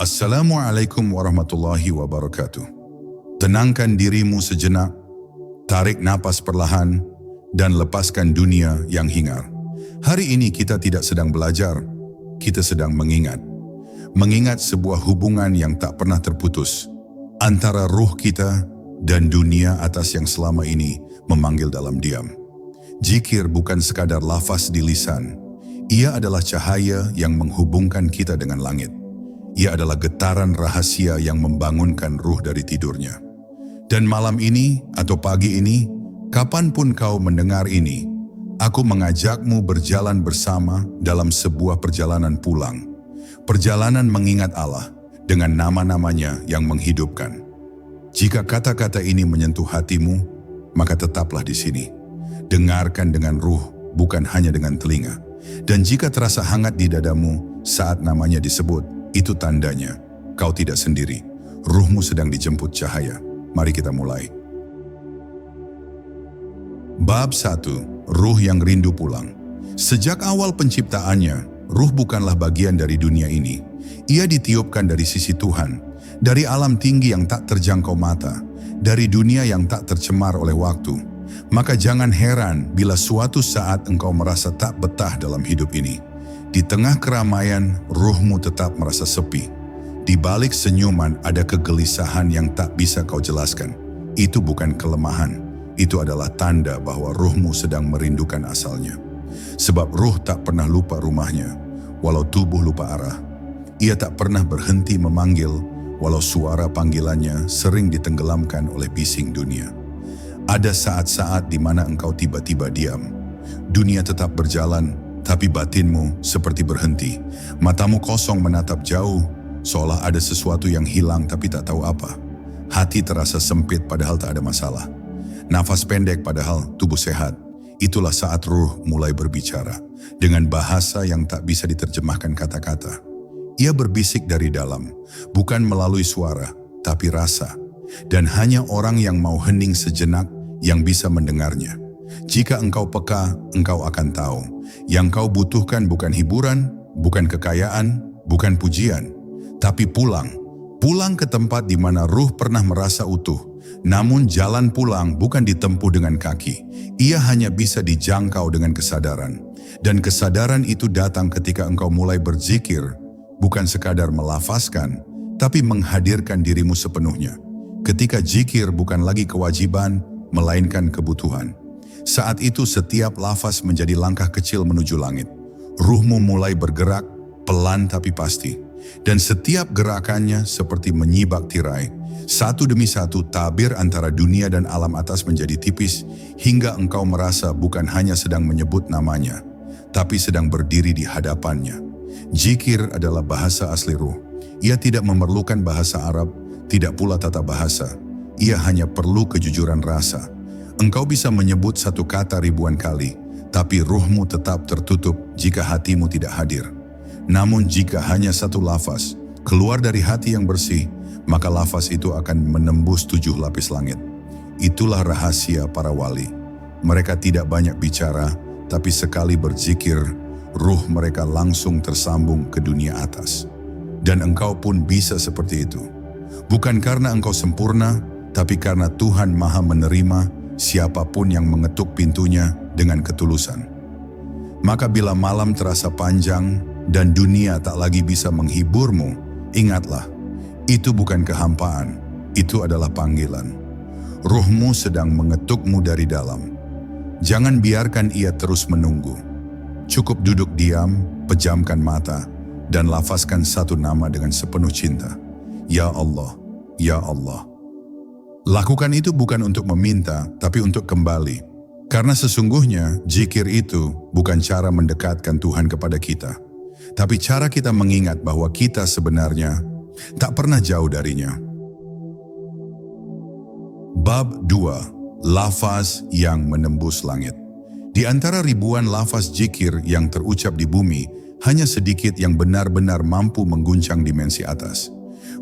Assalamualaikum warahmatullahi wabarakatuh. Tenangkan dirimu sejenak, tarik napas perlahan, dan lepaskan dunia yang hingar. Hari ini kita tidak sedang belajar, kita sedang mengingat. Mengingat sebuah hubungan yang tak pernah terputus antara ruh kita dan dunia atas yang selama ini memanggil dalam diam. Zikir bukan sekadar lafaz di lisan, ia adalah cahaya yang menghubungkan kita dengan langit. Ia adalah getaran rahasia yang membangunkan ruh dari tidurnya. Dan malam ini atau pagi ini, kapanpun kau mendengar ini, aku mengajakmu berjalan bersama dalam sebuah perjalanan pulang. Perjalanan mengingat Allah dengan nama-namanya yang menghidupkan. Jika kata-kata ini menyentuh hatimu, maka tetaplah di sini. Dengarkan dengan ruh, bukan hanya dengan telinga. Dan jika terasa hangat di dadamu saat namanya disebut, itu tandanya kau tidak sendiri. Ruhmu sedang dijemput cahaya. Mari kita mulai. Bab 1. Ruh yang rindu pulang. Sejak awal penciptaannya, ruh bukanlah bagian dari dunia ini. Ia ditiupkan dari sisi Tuhan, dari alam tinggi yang tak terjangkau mata, dari dunia yang tak tercemar oleh waktu. Maka jangan heran bila suatu saat engkau merasa tak betah dalam hidup ini. Di tengah keramaian, ruhmu tetap merasa sepi. Di balik senyuman ada kegelisahan yang tak bisa kau jelaskan. Itu bukan kelemahan, itu adalah tanda bahwa ruhmu sedang merindukan asalnya. Sebab ruh tak pernah lupa rumahnya, walau tubuh lupa arah. Ia tak pernah berhenti memanggil, walau suara panggilannya sering ditenggelamkan oleh bising dunia. Ada saat-saat di mana engkau tiba-tiba diam. Dunia tetap berjalan, tapi batinmu seperti berhenti. Matamu kosong menatap jauh, seolah ada sesuatu yang hilang tapi tak tahu apa. Hati terasa sempit padahal tak ada masalah. Nafas pendek padahal tubuh sehat. Itulah saat ruh mulai berbicara dengan bahasa yang tak bisa diterjemahkan kata-kata. Ia berbisik dari dalam, bukan melalui suara, tapi rasa. Dan hanya orang yang mau hening sejenak yang bisa mendengarnya. Jika engkau peka, engkau akan tahu. Yang kau butuhkan bukan hiburan, bukan kekayaan, bukan pujian, tapi pulang. Pulang ke tempat di mana ruh pernah merasa utuh. Namun jalan pulang bukan ditempuh dengan kaki. Ia hanya bisa dijangkau dengan kesadaran. Dan kesadaran itu datang ketika engkau mulai berzikir, bukan sekadar melafazkan, tapi menghadirkan dirimu sepenuhnya. Ketika zikir bukan lagi kewajiban, melainkan kebutuhan. Saat itu setiap lafaz menjadi langkah kecil menuju langit. Ruhmu mulai bergerak, pelan tapi pasti. Dan setiap gerakannya seperti menyibak tirai. Satu demi satu tabir antara dunia dan alam atas menjadi tipis, hingga engkau merasa bukan hanya sedang menyebut namanya, tapi sedang berdiri di hadapannya. Zikir adalah bahasa asli ruh. Ia tidak memerlukan bahasa Arab, tidak pula tata bahasa. Ia hanya perlu kejujuran rasa. Engkau bisa menyebut satu kata ribuan kali, tapi ruhmu tetap tertutup jika hatimu tidak hadir. Namun jika hanya satu lafaz keluar dari hati yang bersih, maka lafaz itu akan menembus 7 lapis langit. Itulah rahasia para wali. Mereka tidak banyak bicara, tapi sekali berzikir, ruh mereka langsung tersambung ke dunia atas. Dan engkau pun bisa seperti itu. Bukan karena engkau sempurna, tapi karena Tuhan Maha menerima siapapun yang mengetuk pintunya dengan ketulusan. Maka bila malam terasa panjang dan dunia tak lagi bisa menghiburmu, ingatlah, itu bukan kehampaan, itu adalah panggilan. Ruhmu sedang mengetukmu dari dalam. Jangan biarkan ia terus menunggu. Cukup duduk diam, pejamkan mata, dan lafazkan satu nama dengan sepenuh cinta. Ya Allah, Ya Allah. Lakukan itu bukan untuk meminta, tapi untuk kembali. Karena sesungguhnya, zikir itu bukan cara mendekatkan Tuhan kepada kita, tapi cara kita mengingat bahwa kita sebenarnya tak pernah jauh darinya. Bab 2. Lafaz yang menembus langit. Di antara ribuan lafaz zikir yang terucap di bumi, hanya sedikit yang benar-benar mampu mengguncang dimensi atas.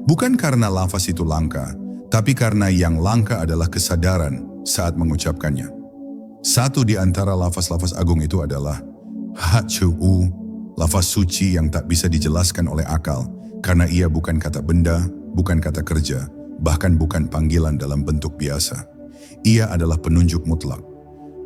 Bukan karena lafaz itu langka, tapi karena yang langka adalah kesadaran saat mengucapkannya. Satu di antara lafaz-lafaz agung itu adalah Hatsu'u, lafaz suci yang tak bisa dijelaskan oleh akal, karena ia bukan kata benda, bukan kata kerja, bahkan bukan panggilan dalam bentuk biasa. Ia adalah penunjuk mutlak.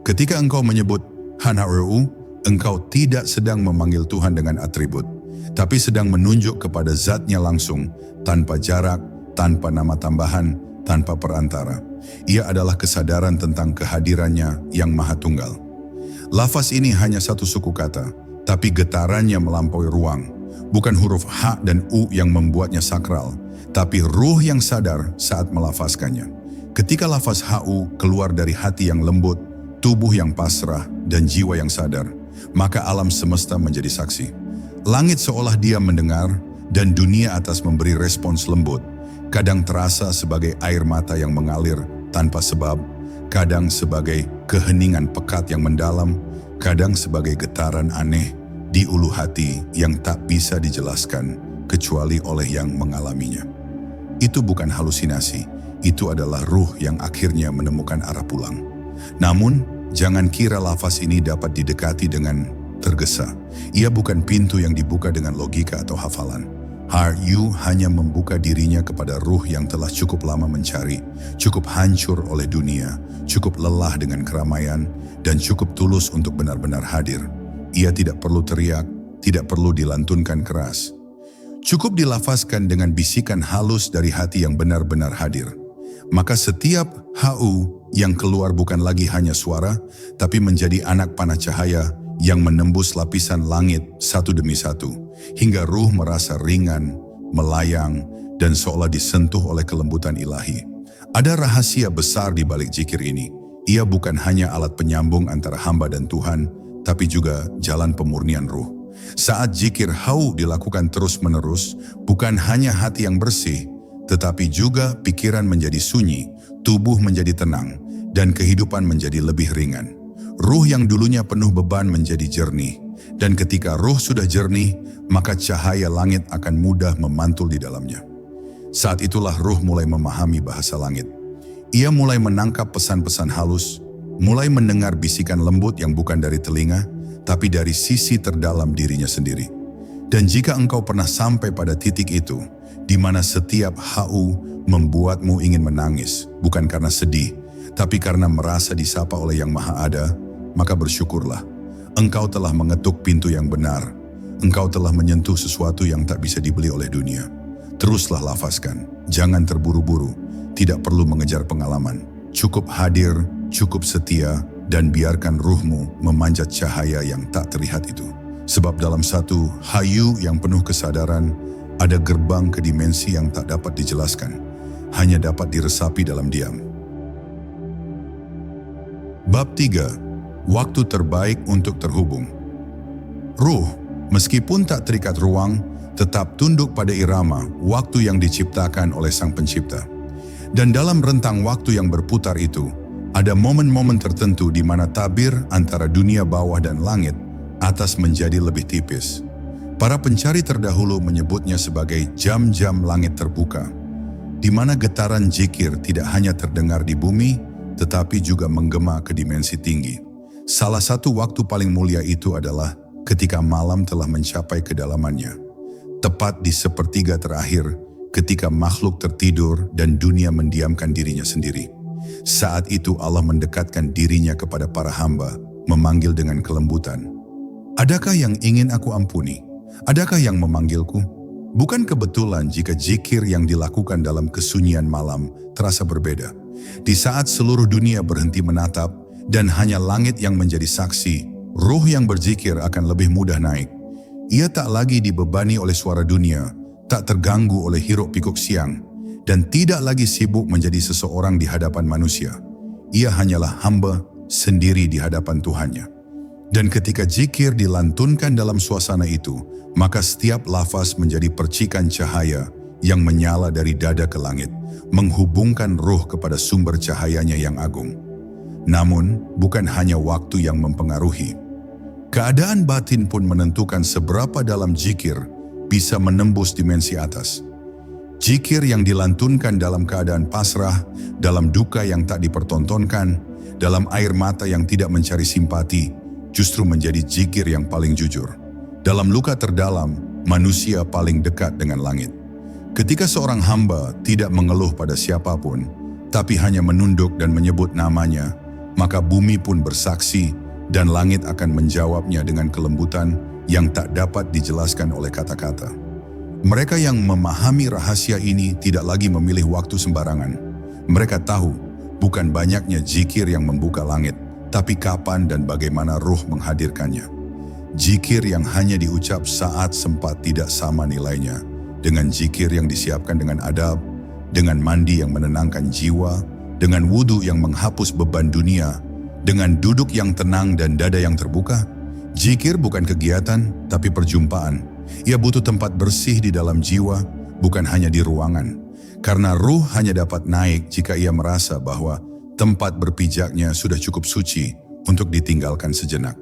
Ketika engkau menyebut Hanaru, engkau tidak sedang memanggil Tuhan dengan atribut, tapi sedang menunjuk kepada zatnya langsung, tanpa jarak, tanpa nama tambahan, tanpa perantara. Ia adalah kesadaran tentang kehadirannya yang maha tunggal. Lafaz ini hanya satu suku kata, tapi getarannya melampaui ruang. Bukan huruf H dan U yang membuatnya sakral, tapi ruh yang sadar saat melafazkannya. Ketika lafaz HU keluar dari hati yang lembut, tubuh yang pasrah, dan jiwa yang sadar, maka alam semesta menjadi saksi. Langit seolah dia mendengar, dan dunia atas memberi respons lembut. Kadang terasa sebagai air mata yang mengalir tanpa sebab, kadang sebagai keheningan pekat yang mendalam, kadang sebagai getaran aneh di ulu hati yang tak bisa dijelaskan kecuali oleh yang mengalaminya. Itu bukan halusinasi, itu adalah ruh yang akhirnya menemukan arah pulang. Namun, jangan kira lafaz ini dapat didekati dengan tergesa. Ia bukan pintu yang dibuka dengan logika atau hafalan. Hayu hanya membuka dirinya kepada ruh yang telah cukup lama mencari, cukup hancur oleh dunia, cukup lelah dengan keramaian, dan cukup tulus untuk benar-benar hadir. Ia tidak perlu teriak, tidak perlu dilantunkan keras. Cukup dilafazkan dengan bisikan halus dari hati yang benar-benar hadir. Maka setiap HU yang keluar bukan lagi hanya suara, tapi menjadi anak panah cahaya yang menembus lapisan langit satu demi satu, hingga ruh merasa ringan, melayang, dan seolah disentuh oleh kelembutan ilahi. Ada rahasia besar di balik zikir ini. Ia bukan hanya alat penyambung antara hamba dan Tuhan, tapi juga jalan pemurnian ruh. Saat zikir HU dilakukan terus-menerus, bukan hanya hati yang bersih, tetapi juga pikiran menjadi sunyi, tubuh menjadi tenang, dan kehidupan menjadi lebih ringan. Ruh yang dulunya penuh beban menjadi jernih, dan ketika ruh sudah jernih, maka cahaya langit akan mudah memantul di dalamnya. Saat itulah ruh mulai memahami bahasa langit. Ia mulai menangkap pesan-pesan halus, mulai mendengar bisikan lembut yang bukan dari telinga, tapi dari sisi terdalam dirinya sendiri. Dan jika engkau pernah sampai pada titik itu, di mana setiap HU membuatmu ingin menangis, bukan karena sedih, tapi karena merasa disapa oleh Yang Maha Ada, maka bersyukurlah. Engkau telah mengetuk pintu yang benar. Engkau telah menyentuh sesuatu yang tak bisa dibeli oleh dunia. Teruslah lafazkan, jangan terburu-buru, tidak perlu mengejar pengalaman. Cukup hadir, cukup setia, dan biarkan ruhmu memanjat cahaya yang tak terlihat itu. Sebab dalam satu hayu yang penuh kesadaran, ada gerbang ke dimensi yang tak dapat dijelaskan, hanya dapat diresapi dalam diam. Bab 3. Waktu terbaik untuk terhubung. Ruh, meskipun tak terikat ruang, tetap tunduk pada irama waktu yang diciptakan oleh Sang Pencipta. Dan dalam rentang waktu yang berputar itu, ada momen-momen tertentu di mana tabir antara dunia bawah dan langit atas menjadi lebih tipis. Para pencari terdahulu menyebutnya sebagai jam-jam langit terbuka, di mana getaran zikir tidak hanya terdengar di bumi, tetapi juga menggema ke dimensi tinggi. Salah satu waktu paling mulia itu adalah ketika malam telah mencapai kedalamannya. Tepat di sepertiga terakhir, ketika makhluk tertidur dan dunia mendiamkan dirinya sendiri. Saat itu Allah mendekatkan dirinya kepada para hamba, memanggil dengan kelembutan. Adakah yang ingin aku ampuni? Adakah yang memanggilku? Bukan kebetulan jika zikir yang dilakukan dalam kesunyian malam terasa berbeda. Di saat seluruh dunia berhenti menatap dan hanya langit yang menjadi saksi, ruh yang berzikir akan lebih mudah naik. Ia tak lagi dibebani oleh suara dunia, tak terganggu oleh hiruk pikuk siang, dan tidak lagi sibuk menjadi seseorang di hadapan manusia. Ia hanyalah hamba sendiri di hadapan Tuhannya. Dan ketika zikir dilantunkan dalam suasana itu, maka setiap lafaz menjadi percikan cahaya yang menyala dari dada ke langit, menghubungkan ruh kepada sumber cahayanya yang agung. Namun, bukan hanya waktu yang mempengaruhi. Keadaan batin pun menentukan seberapa dalam zikir bisa menembus dimensi atas. Zikir yang dilantunkan dalam keadaan pasrah, dalam duka yang tak dipertontonkan, dalam air mata yang tidak mencari simpati, justru menjadi zikir yang paling jujur. Dalam luka terdalam, manusia paling dekat dengan langit. Ketika seorang hamba tidak mengeluh pada siapapun, tapi hanya menunduk dan menyebut namanya, maka bumi pun bersaksi dan langit akan menjawabnya dengan kelembutan yang tak dapat dijelaskan oleh kata-kata. Mereka yang memahami rahasia ini tidak lagi memilih waktu sembarangan. Mereka tahu bukan banyaknya zikir yang membuka langit, tapi kapan dan bagaimana Ruh menghadirkannya. Zikir yang hanya diucap saat sempat tidak sama nilainya dengan zikir yang disiapkan dengan adab, dengan mandi yang menenangkan jiwa, dengan wudhu yang menghapus beban dunia, dengan duduk yang tenang dan dada yang terbuka. Zikir bukan kegiatan, tapi perjumpaan. Ia butuh tempat bersih di dalam jiwa, bukan hanya di ruangan. Karena ruh hanya dapat naik jika ia merasa bahwa tempat berpijaknya sudah cukup suci untuk ditinggalkan sejenak.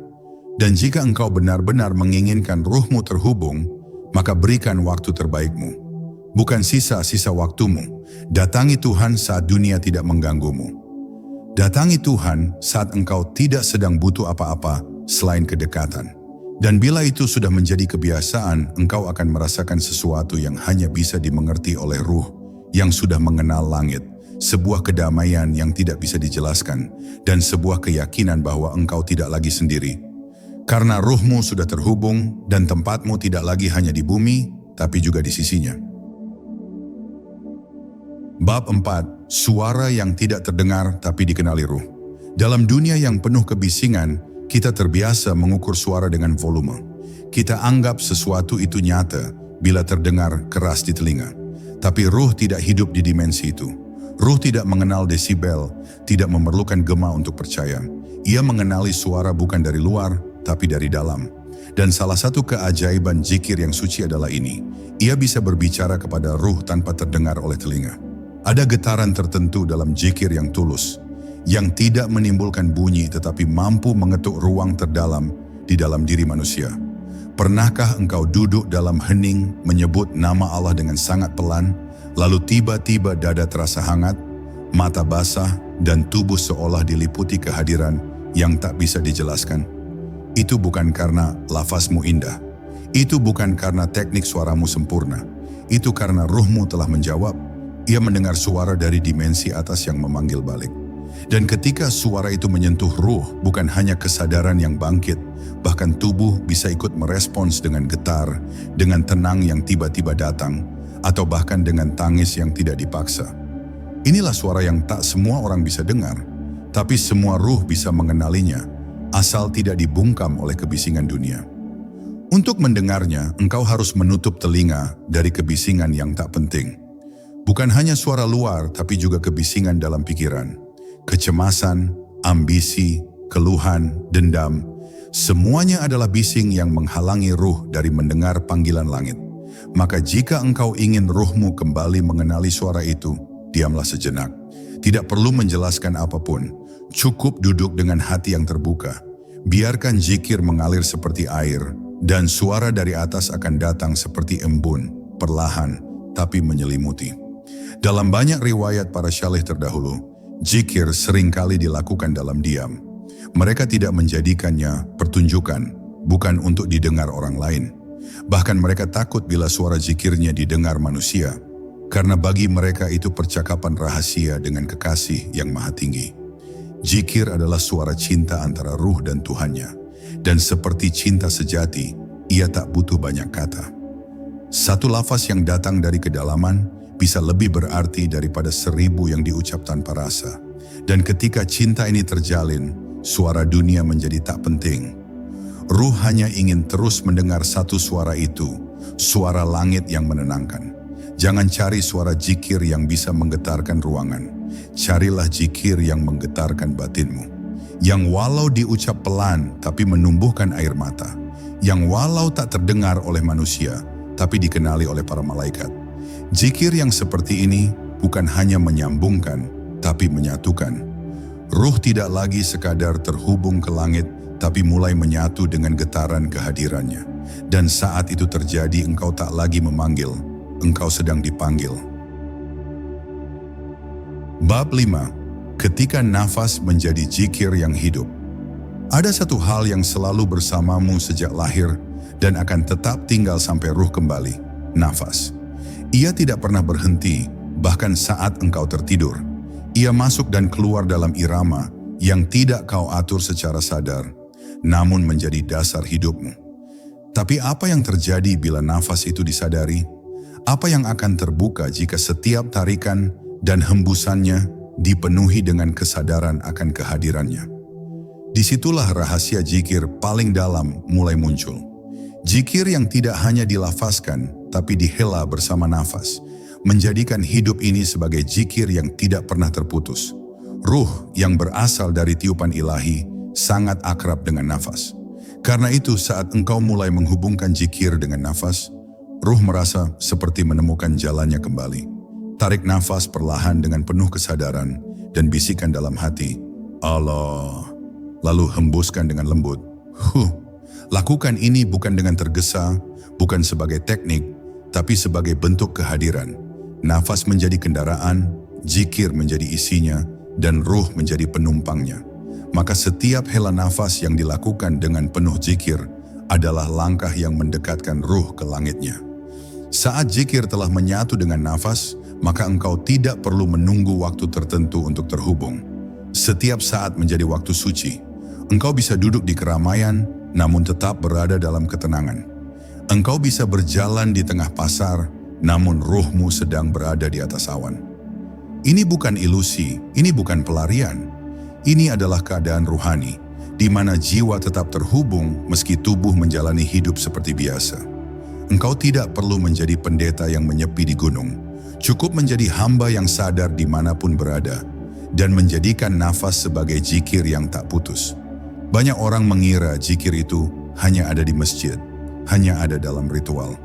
Dan jika engkau benar-benar menginginkan ruhmu terhubung, maka berikan waktu terbaikmu. Bukan sisa-sisa waktumu. Datangi Tuhan saat dunia tidak mengganggumu. Datangi Tuhan saat engkau tidak sedang butuh apa-apa selain kedekatan. Dan bila itu sudah menjadi kebiasaan, engkau akan merasakan sesuatu yang hanya bisa dimengerti oleh ruh yang sudah mengenal langit, sebuah kedamaian yang tidak bisa dijelaskan, dan sebuah keyakinan bahwa engkau tidak lagi sendiri. Karena ruhmu sudah terhubung dan tempatmu tidak lagi hanya di bumi, tapi juga di sisinya. Bab 4. Suara yang tidak terdengar tapi dikenali ruh. Dalam dunia yang penuh kebisingan, kita terbiasa mengukur suara dengan volume. Kita anggap sesuatu itu nyata bila terdengar keras di telinga. Tapi ruh tidak hidup di dimensi itu. Ruh tidak mengenal desibel, tidak memerlukan gema untuk percaya. Ia mengenali suara bukan dari luar, tapi dari dalam. Dan salah satu keajaiban zikir yang suci adalah ini. Ia bisa berbicara kepada ruh tanpa terdengar oleh telinga. Ada getaran tertentu dalam zikir yang tulus, yang tidak menimbulkan bunyi tetapi mampu mengetuk ruang terdalam di dalam diri manusia. Pernahkah engkau duduk dalam hening menyebut nama Allah dengan sangat pelan, lalu tiba-tiba dada terasa hangat, mata basah, dan tubuh seolah diliputi kehadiran yang tak bisa dijelaskan? Itu bukan karena lafazmu indah. Itu bukan karena teknik suaramu sempurna. Itu karena ruhmu telah menjawab. Ia mendengar suara dari dimensi atas yang memanggil balik. Dan ketika suara itu menyentuh ruh, bukan hanya kesadaran yang bangkit, bahkan tubuh bisa ikut merespons dengan getar, dengan tenang yang tiba-tiba datang, atau bahkan dengan tangis yang tidak dipaksa. Inilah suara yang tak semua orang bisa dengar, tapi semua ruh bisa mengenalinya, asal tidak dibungkam oleh kebisingan dunia. Untuk mendengarnya, engkau harus menutup telinga dari kebisingan yang tak penting. Bukan hanya suara luar, tapi juga kebisingan dalam pikiran. Kecemasan, ambisi, keluhan, dendam, semuanya adalah bising yang menghalangi ruh dari mendengar panggilan langit. Maka jika engkau ingin ruhmu kembali mengenali suara itu, diamlah sejenak. Tidak perlu menjelaskan apapun, cukup duduk dengan hati yang terbuka. Biarkan zikir mengalir seperti air, dan suara dari atas akan datang seperti embun, perlahan, tapi menyelimuti. Dalam banyak riwayat para syalih terdahulu, zikir seringkali dilakukan dalam diam. Mereka tidak menjadikannya pertunjukan, bukan untuk didengar orang lain. Bahkan mereka takut bila suara zikirnya didengar manusia, karena bagi mereka itu percakapan rahasia dengan kekasih yang maha tinggi. Zikir adalah suara cinta antara ruh dan Tuhannya, dan seperti cinta sejati, ia tak butuh banyak kata. Satu lafaz yang datang dari kedalaman bisa lebih berarti daripada 1000 yang diucap tanpa rasa. Dan ketika cinta ini terjalin, suara dunia menjadi tak penting. Ruh hanya ingin terus mendengar satu suara itu, suara langit yang menenangkan. Jangan cari suara zikir yang bisa menggetarkan ruangan. Carilah zikir yang menggetarkan batinmu. Yang walau diucap pelan tapi menumbuhkan air mata. Yang walau tak terdengar oleh manusia tapi dikenali oleh para malaikat. Zikir yang seperti ini bukan hanya menyambungkan, tapi menyatukan. Ruh tidak lagi sekadar terhubung ke langit, tapi mulai menyatu dengan getaran kehadirannya. Dan saat itu terjadi, engkau tak lagi memanggil, engkau sedang dipanggil. Bab 5. Ketika nafas menjadi zikir yang hidup. Ada satu hal yang selalu bersamamu sejak lahir dan akan tetap tinggal sampai ruh kembali. Nafas. Ia tidak pernah berhenti, bahkan saat engkau tertidur. Ia masuk dan keluar dalam irama yang tidak kau atur secara sadar, namun menjadi dasar hidupmu. Tapi apa yang terjadi bila nafas itu disadari? Apa yang akan terbuka jika setiap tarikan dan hembusannya dipenuhi dengan kesadaran akan kehadirannya? Disitulah rahasia zikir paling dalam mulai muncul. Zikir yang tidak hanya dilafazkan, tapi dihela bersama nafas, menjadikan hidup ini sebagai zikir yang tidak pernah terputus. Ruh yang berasal dari tiupan ilahi sangat akrab dengan nafas. Karena itu saat engkau mulai menghubungkan zikir dengan nafas, ruh merasa seperti menemukan jalannya kembali. Tarik nafas perlahan dengan penuh kesadaran dan bisikan dalam hati, Allah. Lalu hembuskan dengan lembut, Lakukan ini bukan dengan tergesa, bukan sebagai teknik, tapi sebagai bentuk kehadiran. Nafas menjadi kendaraan, zikir menjadi isinya, dan ruh menjadi penumpangnya. Maka setiap hela nafas yang dilakukan dengan penuh zikir adalah langkah yang mendekatkan ruh ke langitnya. Saat zikir telah menyatu dengan nafas, maka engkau tidak perlu menunggu waktu tertentu untuk terhubung. Setiap saat menjadi waktu suci. Engkau bisa duduk di keramaian, namun tetap berada dalam ketenangan. Engkau bisa berjalan di tengah pasar, namun ruhmu sedang berada di atas awan. Ini bukan ilusi, ini bukan pelarian. Ini adalah keadaan ruhani, di mana jiwa tetap terhubung meski tubuh menjalani hidup seperti biasa. Engkau tidak perlu menjadi pendeta yang menyepi di gunung. Cukup menjadi hamba yang sadar dimanapun berada, dan menjadikan nafas sebagai zikir yang tak putus. Banyak orang mengira zikir itu hanya ada di masjid, hanya ada dalam ritual.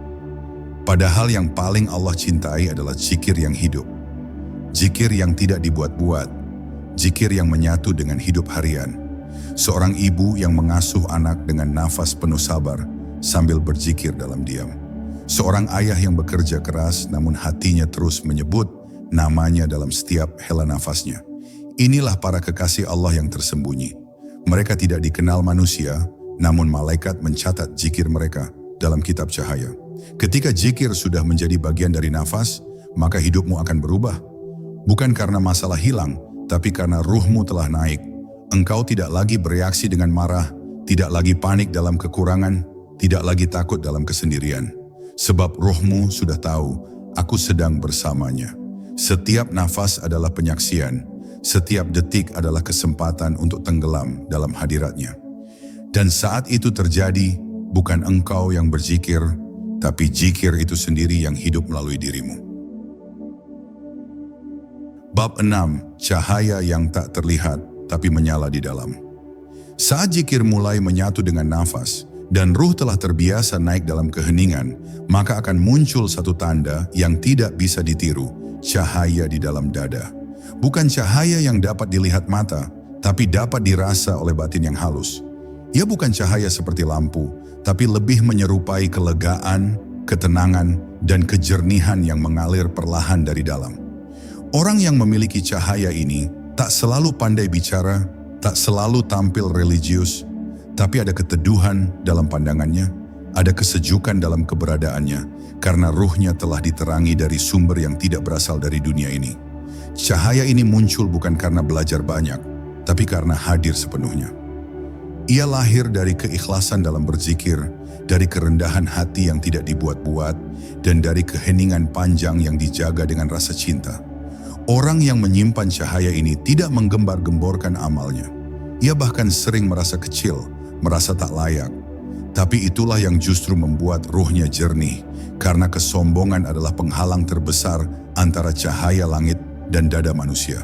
Padahal yang paling Allah cintai adalah zikir yang hidup. Zikir yang tidak dibuat-buat, zikir yang menyatu dengan hidup harian. Seorang ibu yang mengasuh anak dengan nafas penuh sabar sambil berzikir dalam diam. Seorang ayah yang bekerja keras namun hatinya terus menyebut namanya dalam setiap hela nafasnya. Inilah para kekasih Allah yang tersembunyi. Mereka tidak dikenal manusia, namun malaikat mencatat zikir mereka dalam kitab cahaya. Ketika zikir sudah menjadi bagian dari nafas, maka hidupmu akan berubah. Bukan karena masalah hilang, tapi karena ruhmu telah naik. Engkau tidak lagi bereaksi dengan marah, tidak lagi panik dalam kekurangan, tidak lagi takut dalam kesendirian. Sebab ruhmu sudah tahu, aku sedang bersamanya. Setiap nafas adalah penyaksian. Setiap detik adalah kesempatan untuk tenggelam dalam hadiratnya. Dan saat itu terjadi, bukan engkau yang berzikir, tapi zikir itu sendiri yang hidup melalui dirimu. Bab 6. Cahaya yang tak terlihat, tapi menyala di dalam. Saat zikir mulai menyatu dengan nafas, dan ruh telah terbiasa naik dalam keheningan, maka akan muncul satu tanda yang tidak bisa ditiru, cahaya di dalam dada. Bukan cahaya yang dapat dilihat mata, tapi dapat dirasa oleh batin yang halus. Ia bukan cahaya seperti lampu, tapi lebih menyerupai kelegaan, ketenangan, dan kejernihan yang mengalir perlahan dari dalam. Orang yang memiliki cahaya ini tak selalu pandai bicara, tak selalu tampil religius, tapi ada keteduhan dalam pandangannya, ada kesejukan dalam keberadaannya, karena ruhnya telah diterangi dari sumber yang tidak berasal dari dunia ini. Cahaya ini muncul bukan karena belajar banyak, tapi karena hadir sepenuhnya. Ia lahir dari keikhlasan dalam berzikir, dari kerendahan hati yang tidak dibuat-buat, dan dari keheningan panjang yang dijaga dengan rasa cinta. Orang yang menyimpan cahaya ini tidak menggembar-gemborkan amalnya. Ia bahkan sering merasa kecil, merasa tak layak. Tapi itulah yang justru membuat ruhnya jernih, karena kesombongan adalah penghalang terbesar antara cahaya langit dan dada manusia.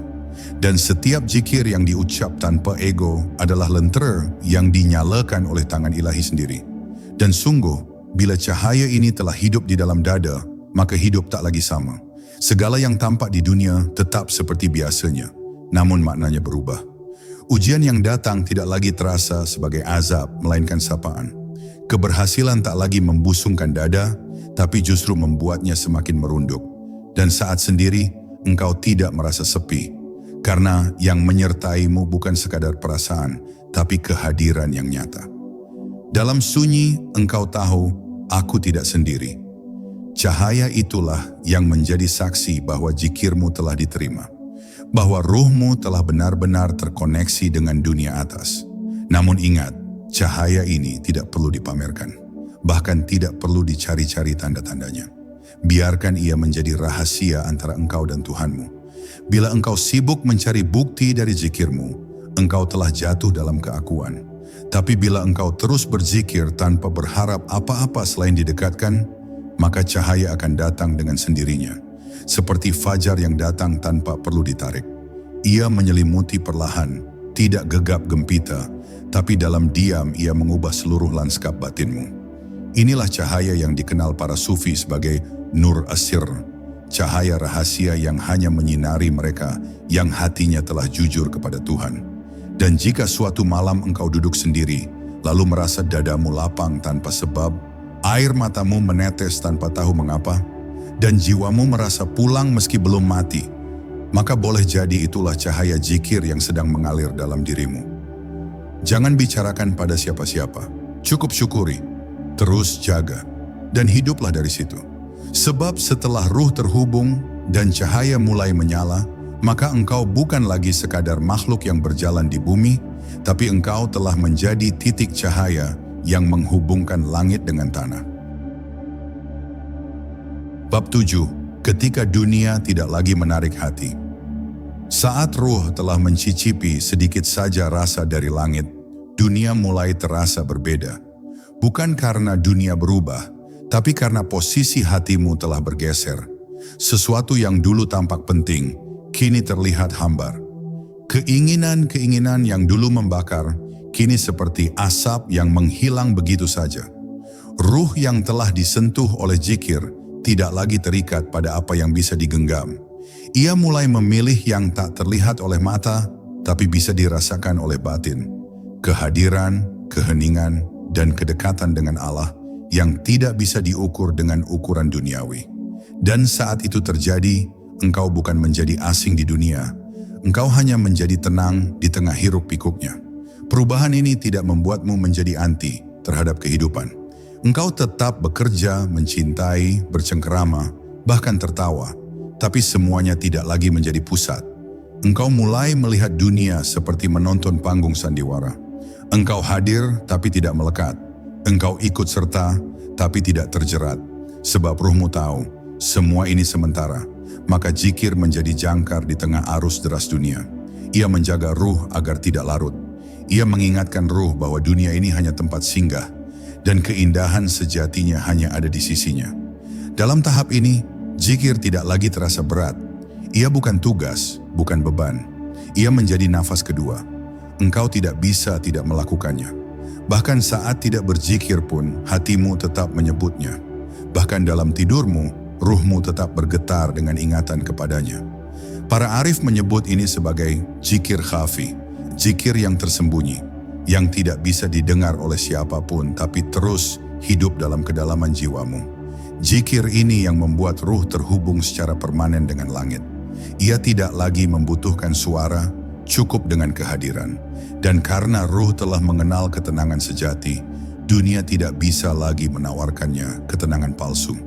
Dan setiap zikir yang diucap tanpa ego adalah lentera yang dinyalakan oleh tangan ilahi sendiri. Dan sungguh, bila cahaya ini telah hidup di dalam dada, maka hidup tak lagi sama. Segala yang tampak di dunia tetap seperti biasanya, namun maknanya berubah. Ujian yang datang tidak lagi terasa sebagai azab, melainkan sapaan. Keberhasilan tak lagi membusungkan dada, tapi justru membuatnya semakin merunduk. Dan saat sendiri, engkau tidak merasa sepi, karena yang menyertaimu bukan sekadar perasaan, tapi kehadiran yang nyata. Dalam sunyi engkau tahu aku tidak sendiri. Cahaya itulah yang menjadi saksi bahwa zikirmu telah diterima, bahwa ruhmu telah benar-benar terkoneksi dengan dunia atas. Namun ingat, cahaya ini tidak perlu dipamerkan, bahkan tidak perlu dicari-cari tanda-tandanya. Biarkan ia menjadi rahasia antara engkau dan Tuhanmu. Bila engkau sibuk mencari bukti dari zikirmu, engkau telah jatuh dalam keakuan. Tapi bila engkau terus berzikir tanpa berharap apa-apa selain didekatkan, maka cahaya akan datang dengan sendirinya. Seperti fajar yang datang tanpa perlu ditarik. Ia menyelimuti perlahan, tidak gegap gempita, tapi dalam diam ia mengubah seluruh lanskap batinmu. Inilah cahaya yang dikenal para sufi sebagai Nur Asir, cahaya rahasia yang hanya menyinari mereka yang hatinya telah jujur kepada Tuhan. Dan jika suatu malam engkau duduk sendiri, lalu merasa dadamu lapang tanpa sebab, air matamu menetes tanpa tahu mengapa, dan jiwamu merasa pulang meski belum mati, maka boleh jadi itulah cahaya zikir yang sedang mengalir dalam dirimu. Jangan bicarakan pada siapa-siapa, cukup syukuri, terus jaga, dan hiduplah dari situ. Sebab setelah ruh terhubung dan cahaya mulai menyala, maka engkau bukan lagi sekadar makhluk yang berjalan di bumi, tapi engkau telah menjadi titik cahaya yang menghubungkan langit dengan tanah. Bab 7. Ketika dunia tidak lagi menarik hati. Saat ruh telah mencicipi sedikit saja rasa dari langit, dunia mulai terasa berbeda. Bukan karena dunia berubah, tapi karena posisi hatimu telah bergeser. Sesuatu yang dulu tampak penting, kini terlihat hambar. Keinginan-keinginan yang dulu membakar, kini seperti asap yang menghilang begitu saja. Ruh yang telah disentuh oleh zikir tidak lagi terikat pada apa yang bisa digenggam. Ia mulai memilih yang tak terlihat oleh mata, tapi bisa dirasakan oleh batin. Kehadiran, keheningan, dan kedekatan dengan Allah yang tidak bisa diukur dengan ukuran duniawi. Dan saat itu terjadi, engkau bukan menjadi asing di dunia. Engkau hanya menjadi tenang di tengah hiruk pikuknya. Perubahan ini tidak membuatmu menjadi anti terhadap kehidupan. Engkau tetap bekerja, mencintai, bercengkerama, bahkan tertawa. Tapi semuanya tidak lagi menjadi pusat. Engkau mulai melihat dunia seperti menonton panggung sandiwara. Engkau hadir tapi tidak melekat. Engkau ikut serta tapi tidak terjerat. Sebab ruhmu tahu, semua ini sementara. Maka zikir menjadi jangkar di tengah arus deras dunia. Ia menjaga ruh agar tidak larut. Ia mengingatkan ruh bahwa dunia ini hanya tempat singgah, dan keindahan sejatinya hanya ada di sisinya. Dalam tahap ini, zikir tidak lagi terasa berat. Ia bukan tugas, bukan beban. Ia menjadi nafas kedua. Engkau tidak bisa tidak melakukannya. Bahkan saat tidak berzikir pun, hatimu tetap menyebutnya. Bahkan dalam tidurmu, ruhmu tetap bergetar dengan ingatan kepadanya. Para arif menyebut ini sebagai zikir khafi, zikir yang tersembunyi, yang tidak bisa didengar oleh siapapun tapi terus hidup dalam kedalaman jiwamu. Zikir ini yang membuat ruh terhubung secara permanen dengan langit. Ia tidak lagi membutuhkan suara, cukup dengan kehadiran. Dan karena ruh telah mengenal ketenangan sejati, dunia tidak bisa lagi menawarkannya ketenangan palsu.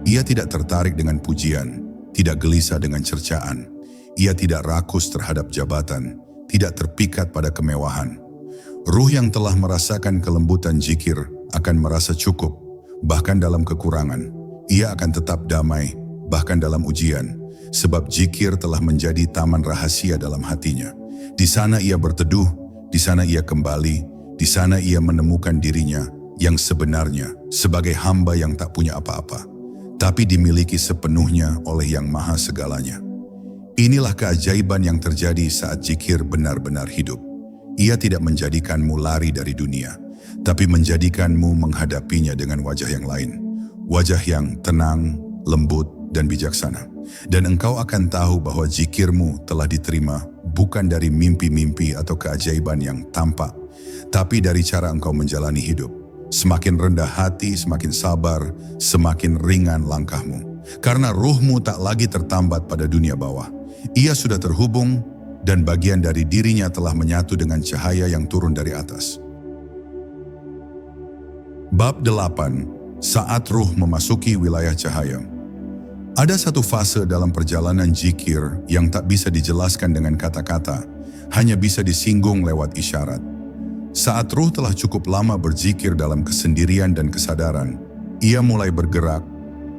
Ia tidak tertarik dengan pujian, tidak gelisah dengan cercaan. Ia tidak rakus terhadap jabatan, tidak terpikat pada kemewahan. Ruh yang telah merasakan kelembutan zikir akan merasa cukup, bahkan dalam kekurangan. Ia akan tetap damai, bahkan dalam ujian, sebab zikir telah menjadi taman rahasia dalam hatinya. Di sana ia berteduh, di sana ia kembali, di sana ia menemukan dirinya yang sebenarnya sebagai hamba yang tak punya apa-apa, tapi dimiliki sepenuhnya oleh Yang Maha Segalanya. Inilah keajaiban yang terjadi saat zikir benar-benar hidup. Ia tidak menjadikanmu lari dari dunia, tapi menjadikanmu menghadapinya dengan wajah yang lain. Wajah yang tenang, lembut, dan bijaksana. Dan engkau akan tahu bahwa zikirmu telah diterima bukan dari mimpi-mimpi atau keajaiban yang tampak, tapi dari cara engkau menjalani hidup. Semakin rendah hati, semakin sabar, semakin ringan langkahmu. Karena ruhmu tak lagi tertambat pada dunia bawah. Ia sudah terhubung dan bagian dari dirinya telah menyatu dengan cahaya yang turun dari atas. Bab 8. Saat ruh memasuki wilayah cahaya. Ada satu fase dalam perjalanan zikir yang tak bisa dijelaskan dengan kata-kata, hanya bisa disinggung lewat isyarat. Saat ruh telah cukup lama berzikir dalam kesendirian dan kesadaran, ia mulai bergerak,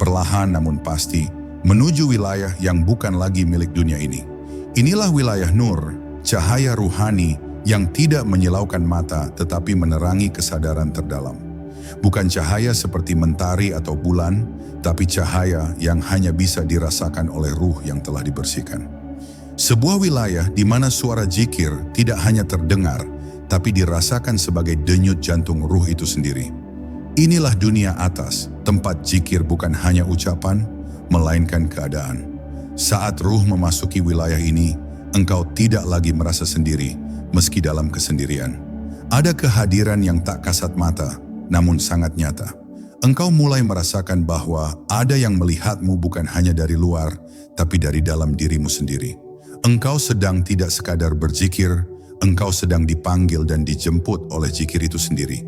perlahan namun pasti, menuju wilayah yang bukan lagi milik dunia ini. Inilah wilayah nur, cahaya ruhani yang tidak menyilaukan mata tetapi menerangi kesadaran terdalam. Bukan cahaya seperti mentari atau bulan, tapi cahaya yang hanya bisa dirasakan oleh ruh yang telah dibersihkan. Sebuah wilayah di mana suara zikir tidak hanya terdengar, tapi dirasakan sebagai denyut jantung ruh itu sendiri. Inilah dunia atas, tempat zikir bukan hanya ucapan, melainkan keadaan. Saat ruh memasuki wilayah ini, engkau tidak lagi merasa sendiri, meski dalam kesendirian. Ada kehadiran yang tak kasat mata, namun sangat nyata. Engkau mulai merasakan bahwa ada yang melihatmu bukan hanya dari luar, tapi dari dalam dirimu sendiri. Engkau sedang tidak sekadar berzikir, engkau sedang dipanggil dan dijemput oleh zikir itu sendiri.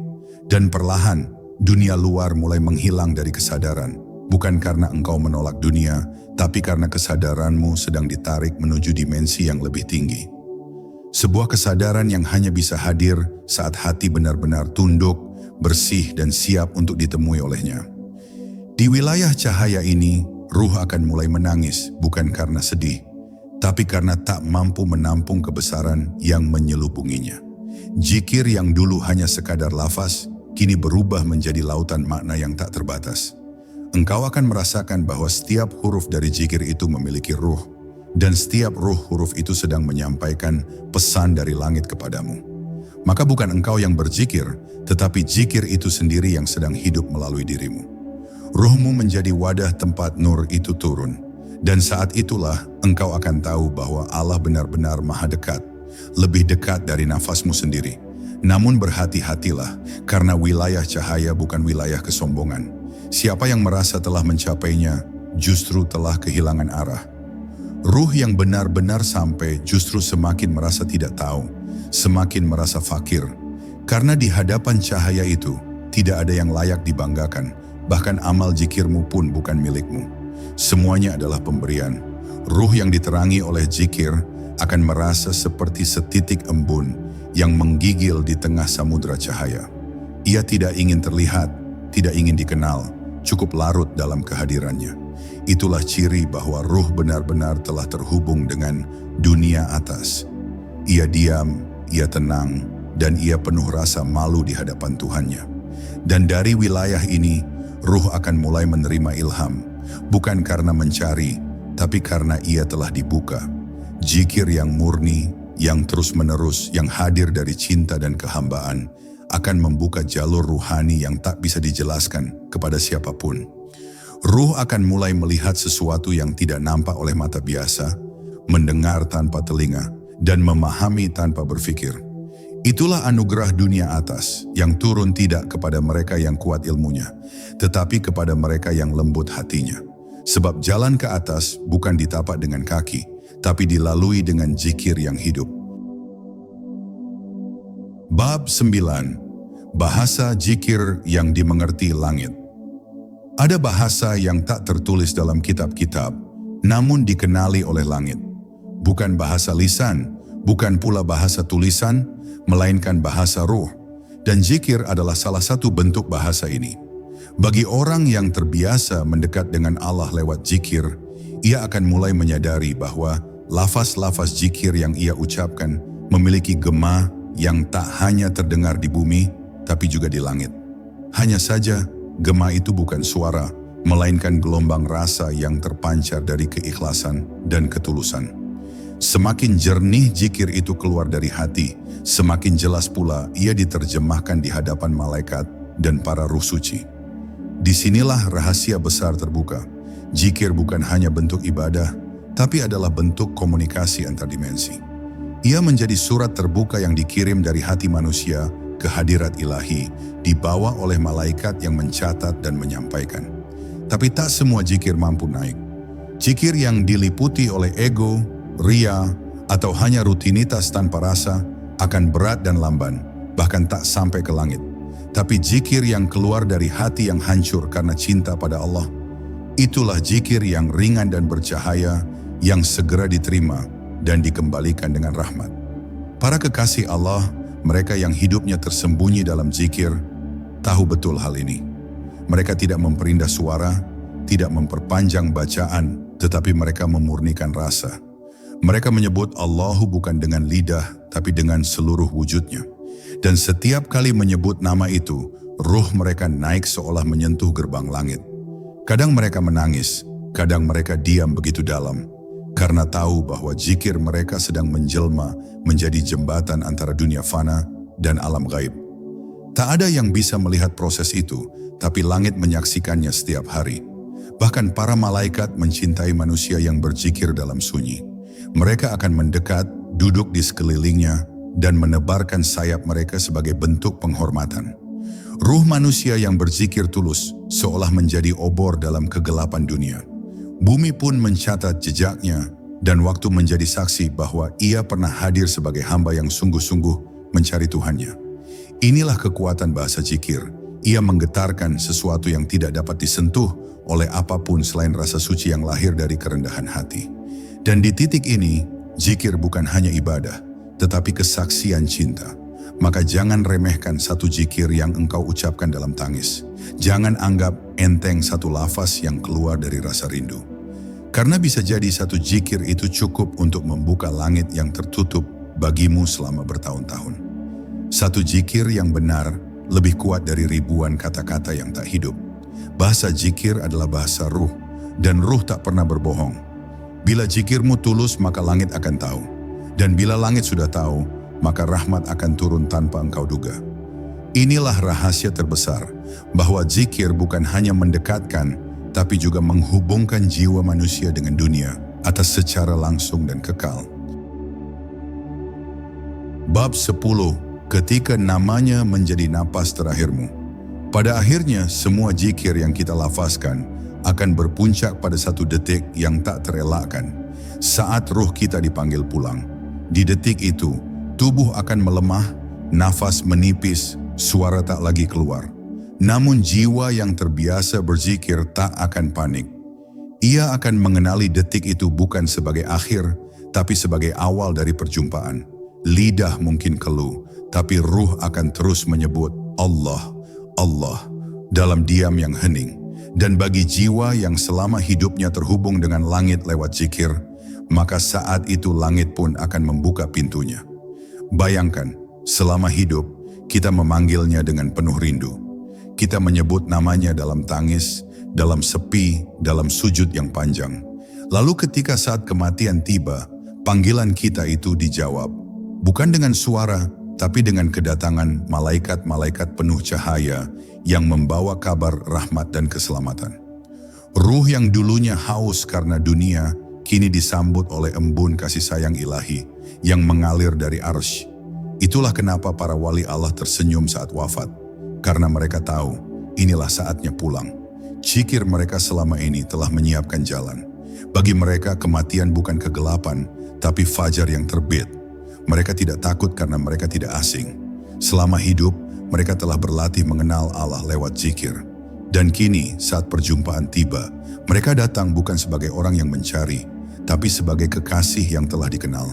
Dan perlahan, dunia luar mulai menghilang dari kesadaran, bukan karena engkau menolak dunia, tapi karena kesadaranmu sedang ditarik menuju dimensi yang lebih tinggi. Sebuah kesadaran yang hanya bisa hadir saat hati benar-benar tunduk, bersih dan siap untuk ditemui olehnya. Di wilayah cahaya ini, ruh akan mulai menangis bukan karena sedih, tapi karena tak mampu menampung kebesaran yang menyelubunginya. Zikir yang dulu hanya sekadar lafaz, kini berubah menjadi lautan makna yang tak terbatas. Engkau akan merasakan bahwa setiap huruf dari zikir itu memiliki ruh, dan setiap ruh huruf itu sedang menyampaikan pesan dari langit kepadamu. Maka bukan engkau yang berzikir, tetapi zikir itu sendiri yang sedang hidup melalui dirimu. Ruhmu menjadi wadah tempat nur itu turun, dan saat itulah engkau akan tahu bahwa Allah benar-benar maha dekat, lebih dekat dari nafasmu sendiri. Namun berhati-hatilah, karena wilayah cahaya bukan wilayah kesombongan. Siapa yang merasa telah mencapainya, justru telah kehilangan arah. Ruh yang benar-benar sampai justru semakin merasa tidak tahu, semakin merasa fakir. Karena di hadapan cahaya itu, tidak ada yang layak dibanggakan, bahkan amal zikirmu pun bukan milikmu. Semuanya adalah pemberian. Ruh yang diterangi oleh zikir akan merasa seperti setitik embun yang menggigil di tengah samudera cahaya. Ia tidak ingin terlihat, tidak ingin dikenal, cukup larut dalam kehadirannya. Itulah ciri bahwa ruh benar-benar telah terhubung dengan dunia atas. Ia diam, ia tenang, dan ia penuh rasa malu di hadapan Tuhannya. Dan dari wilayah ini, ruh akan mulai menerima ilham, bukan karena mencari, tapi karena ia telah dibuka. Zikir yang murni, yang terus-menerus, yang hadir dari cinta dan kehambaan, akan membuka jalur ruhani yang tak bisa dijelaskan kepada siapapun. Ruh akan mulai melihat sesuatu yang tidak nampak oleh mata biasa, mendengar tanpa telinga, dan memahami tanpa berpikir. Itulah anugerah dunia atas yang turun tidak kepada mereka yang kuat ilmunya, tetapi kepada mereka yang lembut hatinya. Sebab jalan ke atas bukan ditapak dengan kaki, tapi dilalui dengan zikir yang hidup. Bab 9. Bahasa zikir yang dimengerti langit. Ada bahasa yang tak tertulis dalam kitab-kitab, namun dikenali oleh langit. Bukan bahasa lisan, bukan pula bahasa tulisan, melainkan bahasa ruh. Dan zikir adalah salah satu bentuk bahasa ini. Bagi orang yang terbiasa mendekat dengan Allah lewat zikir, ia akan mulai menyadari bahwa lafaz-lafaz zikir yang ia ucapkan memiliki gema yang tak hanya terdengar di bumi, tapi juga di langit. Hanya saja, gema itu bukan suara, melainkan gelombang rasa yang terpancar dari keikhlasan dan ketulusan. Semakin jernih zikir itu keluar dari hati, semakin jelas pula ia diterjemahkan di hadapan malaikat dan para ruh suci. Disinilah rahasia besar terbuka. Zikir bukan hanya bentuk ibadah, tapi adalah bentuk komunikasi antar dimensi. Ia menjadi surat terbuka yang dikirim dari hati manusia ke hadirat ilahi, dibawa oleh malaikat yang mencatat dan menyampaikan. Tapi tak semua zikir mampu naik. Zikir yang diliputi oleh ego, ria, atau hanya rutinitas tanpa rasa akan berat dan lamban, bahkan tak sampai ke langit. Tapi zikir yang keluar dari hati yang hancur karena cinta pada Allah, itulah zikir yang ringan dan bercahaya, yang segera diterima dan dikembalikan dengan rahmat. Para kekasih Allah, mereka yang hidupnya tersembunyi dalam zikir, tahu betul hal ini. Mereka tidak memperindah suara, tidak memperpanjang bacaan, tetapi mereka memurnikan rasa. Mereka menyebut Allahu bukan dengan lidah, tapi dengan seluruh wujudnya. Dan setiap kali menyebut nama itu, ruh mereka naik seolah menyentuh gerbang langit. Kadang mereka menangis, kadang mereka diam begitu dalam, karena tahu bahwa zikir mereka sedang menjelma menjadi jembatan antara dunia fana dan alam gaib. Tak ada yang bisa melihat proses itu, tapi langit menyaksikannya setiap hari. Bahkan para malaikat mencintai manusia yang berzikir dalam sunyi. Mereka akan mendekat, duduk di sekelilingnya, dan menebarkan sayap mereka sebagai bentuk penghormatan. Ruh manusia yang berzikir tulus seolah menjadi obor dalam kegelapan dunia. Bumi pun mencatat jejaknya, dan waktu menjadi saksi bahwa ia pernah hadir sebagai hamba yang sungguh-sungguh mencari Tuhannya. Inilah kekuatan bahasa zikir. Ia menggetarkan sesuatu yang tidak dapat disentuh oleh apapun selain rasa suci yang lahir dari kerendahan hati. Dan di titik ini, zikir bukan hanya ibadah, tetapi kesaksian cinta. Maka jangan remehkan satu zikir yang engkau ucapkan dalam tangis. Jangan anggap enteng satu lafaz yang keluar dari rasa rindu. Karena bisa jadi satu zikir itu cukup untuk membuka langit yang tertutup bagimu selama bertahun-tahun. Satu zikir yang benar lebih kuat dari ribuan kata-kata yang tak hidup. Bahasa zikir adalah bahasa ruh, dan ruh tak pernah berbohong. Bila zikirmu tulus, maka langit akan tahu. Dan bila langit sudah tahu, maka rahmat akan turun tanpa engkau duga. Inilah rahasia terbesar, bahwa zikir bukan hanya mendekatkan, tapi juga menghubungkan jiwa manusia dengan dunia atas secara langsung dan kekal. Bab 10. Ketika namanya menjadi napas terakhirmu. Pada akhirnya, semua zikir yang kita lafazkan akan berpuncak pada satu detik yang tak terelakkan, saat ruh kita dipanggil pulang. Di detik itu, tubuh akan melemah, nafas menipis, suara tak lagi keluar. Namun jiwa yang terbiasa berzikir tak akan panik. Ia akan mengenali detik itu bukan sebagai akhir, tapi sebagai awal dari perjumpaan. Lidah mungkin keluh, tapi ruh akan terus menyebut Allah, Allah, dalam diam yang hening. Dan bagi jiwa yang selama hidupnya terhubung dengan langit lewat zikir, maka saat itu langit pun akan membuka pintunya. Bayangkan, selama hidup, kita memanggilnya dengan penuh rindu. Kita menyebut namanya dalam tangis, dalam sepi, dalam sujud yang panjang. Lalu ketika saat kematian tiba, panggilan kita itu dijawab. Bukan dengan suara, tapi dengan kedatangan malaikat-malaikat penuh cahaya yang membawa kabar rahmat dan keselamatan. Ruh yang dulunya haus karena dunia, kini disambut oleh embun kasih sayang ilahi yang mengalir dari arsy. Itulah kenapa para wali Allah tersenyum saat wafat, karena mereka tahu inilah saatnya pulang. Zikir mereka selama ini telah menyiapkan jalan. Bagi mereka kematian bukan kegelapan, tapi fajar yang terbit. Mereka tidak takut karena mereka tidak asing. Selama hidup, mereka telah berlatih mengenal Allah lewat zikir. Dan kini saat perjumpaan tiba, mereka datang bukan sebagai orang yang mencari, tapi sebagai kekasih yang telah dikenal.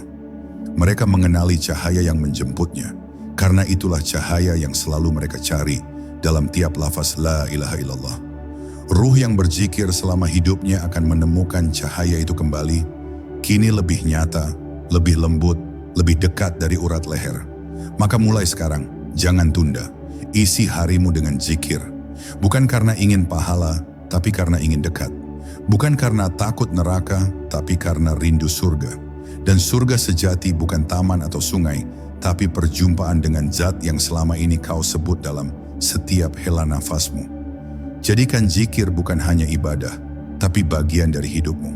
Mereka mengenali cahaya yang menjemputnya, karena itulah cahaya yang selalu mereka cari dalam tiap lafaz la ilaha illallah. Ruh yang berzikir selama hidupnya akan menemukan cahaya itu kembali, kini lebih nyata, lebih lembut, lebih dekat dari urat leher. Maka mulai sekarang, jangan tunda, isi harimu dengan zikir. Bukan karena ingin pahala, tapi karena ingin dekat. Bukan karena takut neraka, tapi karena rindu surga. Dan surga sejati bukan taman atau sungai, tapi perjumpaan dengan zat yang selama ini kau sebut dalam setiap hela nafasmu. Jadikan zikir bukan hanya ibadah, tapi bagian dari hidupmu.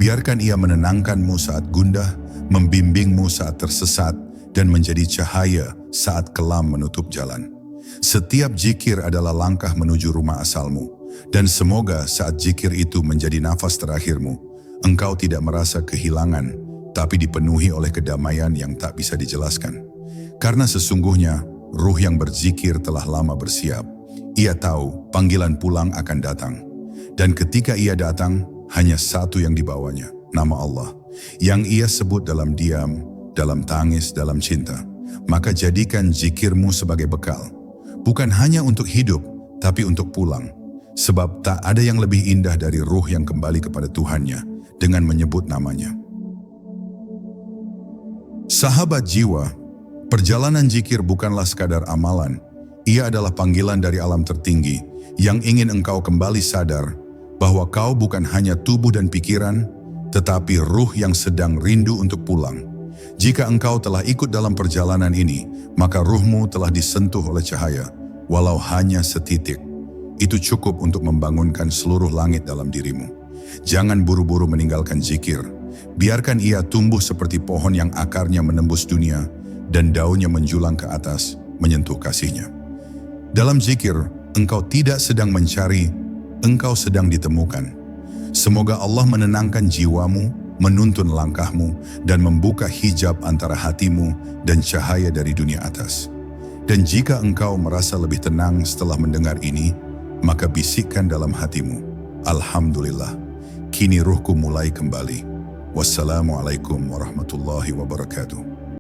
Biarkan ia menenangkanmu saat gundah, membimbingmu saat tersesat, dan menjadi cahaya saat kelam menutup jalan. Setiap zikir adalah langkah menuju rumah asalmu. Dan semoga saat zikir itu menjadi nafas terakhirmu, engkau tidak merasa kehilangan, tapi dipenuhi oleh kedamaian yang tak bisa dijelaskan. Karena sesungguhnya, ruh yang berzikir telah lama bersiap. Ia tahu panggilan pulang akan datang. Dan ketika ia datang, hanya satu yang dibawanya, nama Allah, yang ia sebut dalam diam, dalam tangis, dalam cinta. Maka jadikan zikirmu sebagai bekal, bukan hanya untuk hidup, tapi untuk pulang. Sebab tak ada yang lebih indah dari ruh yang kembali kepada Tuhannya dengan menyebut namanya. Sahabat jiwa, perjalanan zikir bukanlah sekadar amalan. Ia adalah panggilan dari alam tertinggi yang ingin engkau kembali sadar bahwa kau bukan hanya tubuh dan pikiran, tetapi ruh yang sedang rindu untuk pulang. Jika engkau telah ikut dalam perjalanan ini, maka ruhmu telah disentuh oleh cahaya, walau hanya setitik. Itu cukup untuk membangunkan seluruh langit dalam dirimu. Jangan buru-buru meninggalkan zikir. Biarkan ia tumbuh seperti pohon yang akarnya menembus dunia dan daunnya menjulang ke atas, menyentuh kasihnya. Dalam zikir, engkau tidak sedang mencari, engkau sedang ditemukan. Semoga Allah menenangkan jiwamu, menuntun langkahmu, dan membuka hijab antara hatimu dan cahaya dari dunia atas. Dan jika engkau merasa lebih tenang setelah mendengar ini, maka bisikkan dalam hatimu, Alhamdulillah, kini ruhku mulai kembali. Wassalamualaikum warahmatullahi wabarakatuh.